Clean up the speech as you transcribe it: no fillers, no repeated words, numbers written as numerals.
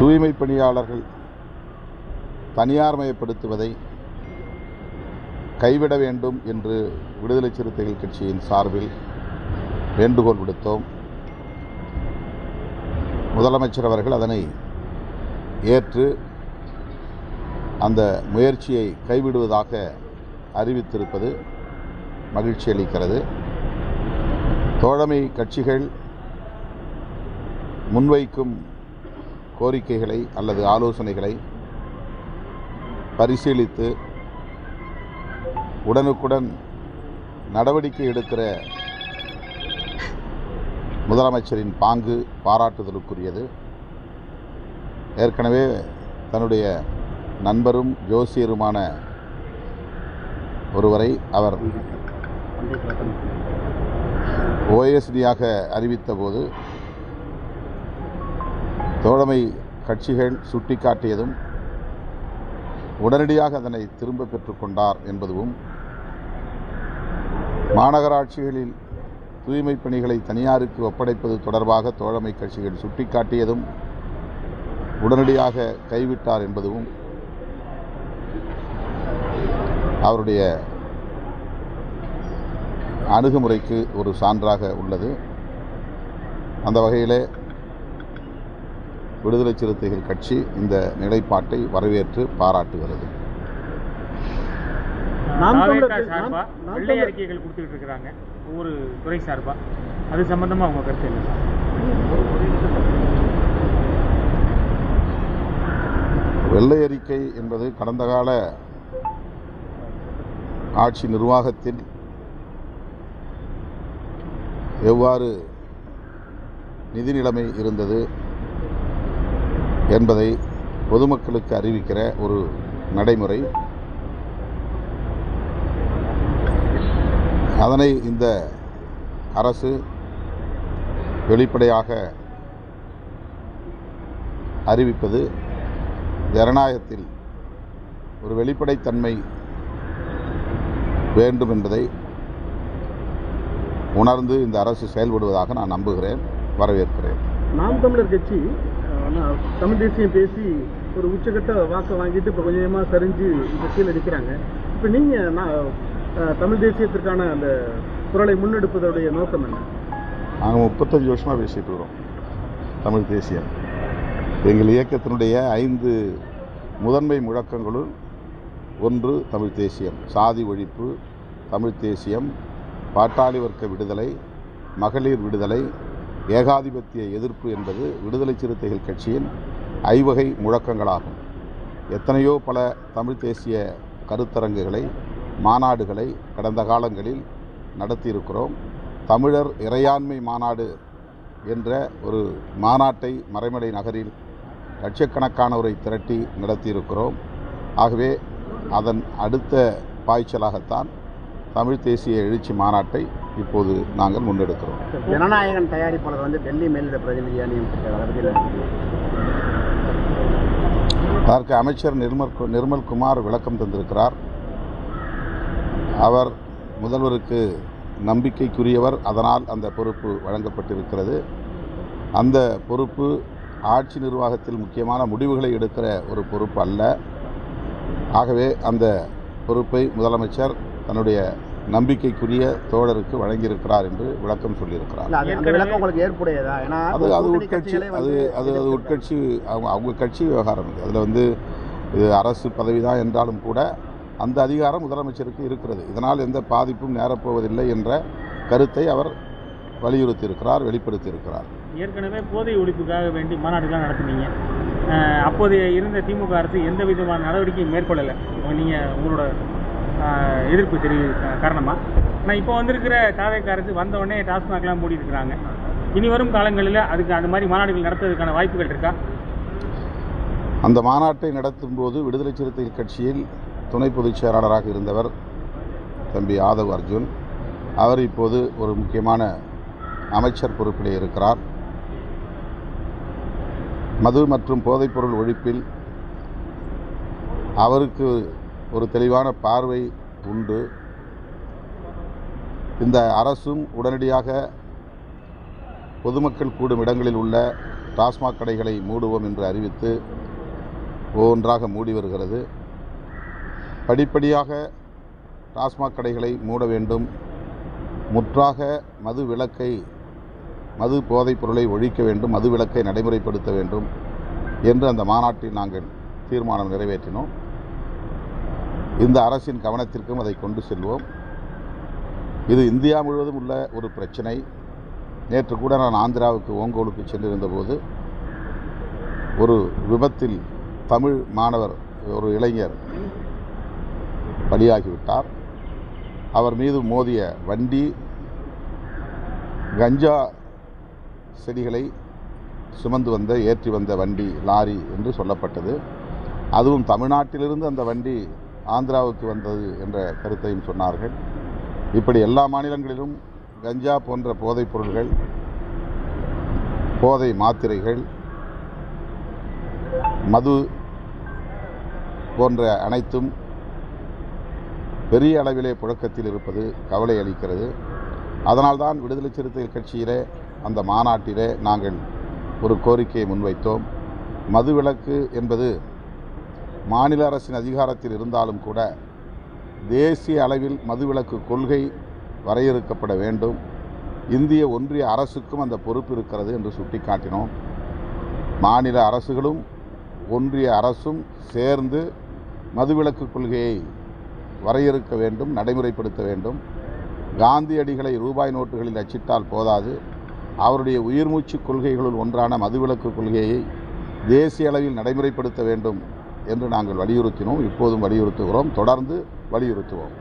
தூய்மை பணியாளர்கள் தனியார்மயப்படுத்துவதை கைவிட வேண்டும் என்று விடுதலை சிறுத்தைகள் கட்சியின் சார்பில் வேண்டுகோள் விடுத்தோம். முதலமைச்சர் அவர்கள் அதனை ஏற்று அந்த முயற்சியை கைவிடுவதாக அறிவித்திருப்பது மகிழ்ச்சி அளிக்கிறது. தோழமை கட்சிகள் முன்வைக்கும் கோரிக்கைகளை அல்லது ஆலோசனைகளை பரிசீலித்து உடனுக்குடன் நடவடிக்கை எடுக்கிற முதலமைச்சரின் பாங்கு பாராட்டுதலுக்குரியது. ஏற்கனவே தன்னுடைய நண்பரும் ஜோசியருமான ஒருவரை அவர் ஓஎஸ்டியாக அறிவித்தபோது தோழமை கட்சிகள் சுட்டிக்காட்டியதும் உடனடியாக அதனை திரும்ப பெற்றுக்கொண்டார் என்பதும், மாநகராட்சிகளில் தூய்மை பணிகளை தனியாருக்கு ஒப்படைப்பது தொடர்பாக தோழமை கட்சிகள் சுட்டிக்காட்டியதும் உடனடியாக கைவிட்டார் என்பதும் அவருடைய அணுகுமுறைக்கு ஒரு சான்றாக உள்ளது. அந்த வகையிலே விடுதலை சிறுத்தைகள் கட்சி இந்த நிலைப்பாட்டை வரவேற்று பாராட்டுகிறது. வெள்ளை அறிக்கைகள் கொடுத்துட்டு இருக்கிறாங்க ஒவ்வொரு துறை சார்பா, அது சம்பந்தமா அவங்க கருத்து என்ன? வெள்ளை அறிக்கை என்பது கடந்த கால ஆட்சி நிர்வாகத்தில் எவ்வாறு நிதி நிலைமை இருந்தது என்பதை பொதுமக்களுக்கு அறிவிக்கிற ஒரு நடைமுறை. அதனை இந்த அரசு வெளிப்படையாக அறிவிப்பது ஜனநாயகத்தில் ஒரு வெளிப்படைத்தன்மை வேண்டும் என்பதை உணர்ந்து இந்த அரசு செயல்படுவதாக நான் நம்புகிறேன், வரவேற்கிறேன். நாம் தமிழர் கட்சி தமிழ் தேசியம் பேசி ஒரு உச்சகட்ட வாக்கை வாங்கிட்டு இப்போ கொஞ்சமாக சரிஞ்சு இப்போ கீழே நிற்கிறாங்க. இப்போ நீங்கள் தமிழ் தேசியத்திற்கான அந்த குரலை முன்னெடுப்பதோடைய நோக்கம் என்ன? நாங்கள் 35 வருஷமாக பேசிட்டு வரோம் தமிழ் தேசியம். எங்கள் இயக்கத்தினுடைய 5 முதன்மை முழக்கங்களுள் ஒன்று தமிழ் தேசியம். சாதி ஒழிப்பு, தமிழ் தேசியம், பாட்டாளி வர்க்க விடுதலை, மகளிர் விடுதலை, ஏகாதிபத்திய எதிர்ப்பு என்பது விடுதலை சிறுத்தைகள் கட்சியின் ஐவகை முழக்கங்களாகும். எத்தனையோ பல தமிழ் தேசிய கருத்தரங்குகளை, மாநாடுகளை கடந்த காலங்களில் நடத்தியிருக்கிறோம். தமிழர் இறையாண்மை மாநாடு என்ற ஒரு மாநாட்டை மறைமலை நகரில் லட்சக்கணக்கானோரை திரட்டி நடத்தியிருக்கிறோம். ஆகவே அதன் அடுத்த பாய்ச்சலாகத்தான் தமிழ் தேசிய எழுச்சி மாநாட்டை இப்போது நாங்கள் முன்னெடுக்கிறோம். ஜனநாயகன் தயாரிப்பாளர் டெல்லி மேலிட பிரதிநிதியாக நியமிக்கப்பட்டார். அதற்கு அமைச்சர் நிர்மல்குமார் விளக்கம் தந்திருக்கிறார். அவர் முதல்வருக்கு நம்பிக்கைக்குரியவர், அதனால் அந்த பொறுப்பு வழங்கப்பட்டிருக்கிறது. அந்த பொறுப்பு ஆட்சி நிர்வாகத்தில் முக்கியமான முடிவுகளை எடுக்கிற ஒரு பொறுப்பு அல்ல. ஆகவே அந்த பொறுப்பை முதலமைச்சர் தன்னுடைய நம்பிக்கைக்குரிய தோழருக்கு வழங்கியிருக்கிறார் என்று விளக்கம் சொல்லியிருக்கிறார். அது உட்கட்சி அவங்க கட்சி விவகாரம். அதில் இது அரசு பதவி தான் என்றாலும் கூட அந்த அதிகாரம் முதலமைச்சருக்கு இருக்கிறது. இதனால் எந்த பாதிப்பும் நேரப்போவதில்லை என்ற கருத்தை அவர் வலியுறுத்தியிருக்கிறார், வெளிப்படுத்தியிருக்கிறார். ஏற்கனவே போதை ஒழிப்புக்காக வேண்டி மாநாடுகள்லாம் நடத்துனீங்க. அப்போதைய இருந்த திமுக அரசு எந்த விதமான நடவடிக்கையும் மேற்கொள்ளலை. நீங்கள் உங்களோட எதிர்ப்பு காரணமாக. ஆனால் இப்போ வந்திருக்கிற தாவேக அரசு வந்தவுடனே டாஸ்மாக்லாம் மூடி இருக்கிறாங்க. இனி வரும் காலங்களில் அதுக்கு அந்த மாதிரி மாநாடுகள் நடத்துவதற்கான வாய்ப்புகள் இருக்கா? அந்த மாநாட்டை நடத்தும் போது விடுதலை சிறுத்தைகள் கட்சியில் துணை பொதுச் செயலாளராக இருந்தவர் தம்பி ஆதவ் அர்ஜுன். அவர் இப்போது ஒரு முக்கியமான அமைச்சர் பொறுப்பிலே இருக்கிறார். மது மற்றும் போதைப்பொருள் ஒழிப்பில் அவருக்கு ஒரு தெளிவான பார்வை உண்டு. இந்த அரசும் உடனடியாக பொதுமக்கள் கூடும் இடங்களில் உள்ள டாஸ்மாக் கடைகளை மூடுவோம் என்று அறிவித்து ஒவ்வொன்றாக மூடி வருகிறது. படிப்படியாக டாஸ்மாக் கடைகளை மூட வேண்டும், முற்றாக மது போதைப் பொருளை ஒழிக்க வேண்டும், மது விலக்கை நடைமுறைப்படுத்த வேண்டும் என்று அந்த மாநாட்டில் நாங்கள் தீர்மானம் நிறைவேற்றினோம். இந்த அரசின் கவனத்திற்கும் அதை கொண்டு செல்வோம். இது இந்தியா முழுவதும் உள்ள ஒரு பிரச்சனை. நேற்று கூட நான் ஆந்திராவுக்கு ஓங்கோலுக்கு சென்றிருந்த போது ஒரு விபத்தில் தமிழ் மாணவர் ஒரு இளைஞர் பலியாகிவிட்டார். அவர் மீது மோதிய வண்டி கஞ்சா செடிகளை சுமந்து ஏற்றி வந்த வண்டி, லாரி என்று சொல்லப்பட்டது. அதுவும் தமிழ்நாட்டிலிருந்து அந்த வண்டி ஆந்திராவுக்கு வந்தது என்ற கருத்தையும் சொன்னார்கள். இப்படி எல்லா மாநிலங்களிலும் கஞ்சா போன்ற போதைப் பொருள்கள், போதை மாத்திரைகள், மது போன்ற அனைத்தும் பெரிய அளவிலே புழக்கத்தில் இருப்பது கவலை அளிக்கிறது. அதனால்தான் விடுதலை சிறுத்தைகள் கட்சியிலே அந்த மாநாட்டிலே நாங்கள் ஒரு கோரிக்கையை முன்வைத்தோம். மதுவிலக்கு என்பது மாநில அரசின் அதிகாரத்தில் இருந்தாலும் கூட தேசிய அளவில் மதுவிலக்கு கொள்கை வரையறுக்கப்பட வேண்டும். இந்திய ஒன்றிய அரசுக்கும் அந்த பொறுப்பு இருக்கிறது என்று சுட்டிக்காட்டினோம். மாநில அரசுகளும் ஒன்றிய அரசும் சேர்ந்து மதுவிலக்கு கொள்கையை வரையறுக்க வேண்டும், நடைமுறைப்படுத்த வேண்டும். காந்தியடிகளை ரூபாய் நோட்டுகளில் அச்சிட்டால் போதாது, அவருடைய உயிர்மூச்சு கொள்கைகளுள் ஒன்றான மதுவிலக்கு கொள்கையை தேசிய அளவில் நடைமுறைப்படுத்த வேண்டும் என்று நாங்கள் வலியுறுத்தினோம். இப்போதும் வலியுறுத்துகிறோம், தொடர்ந்து வலியுறுத்துவோம்.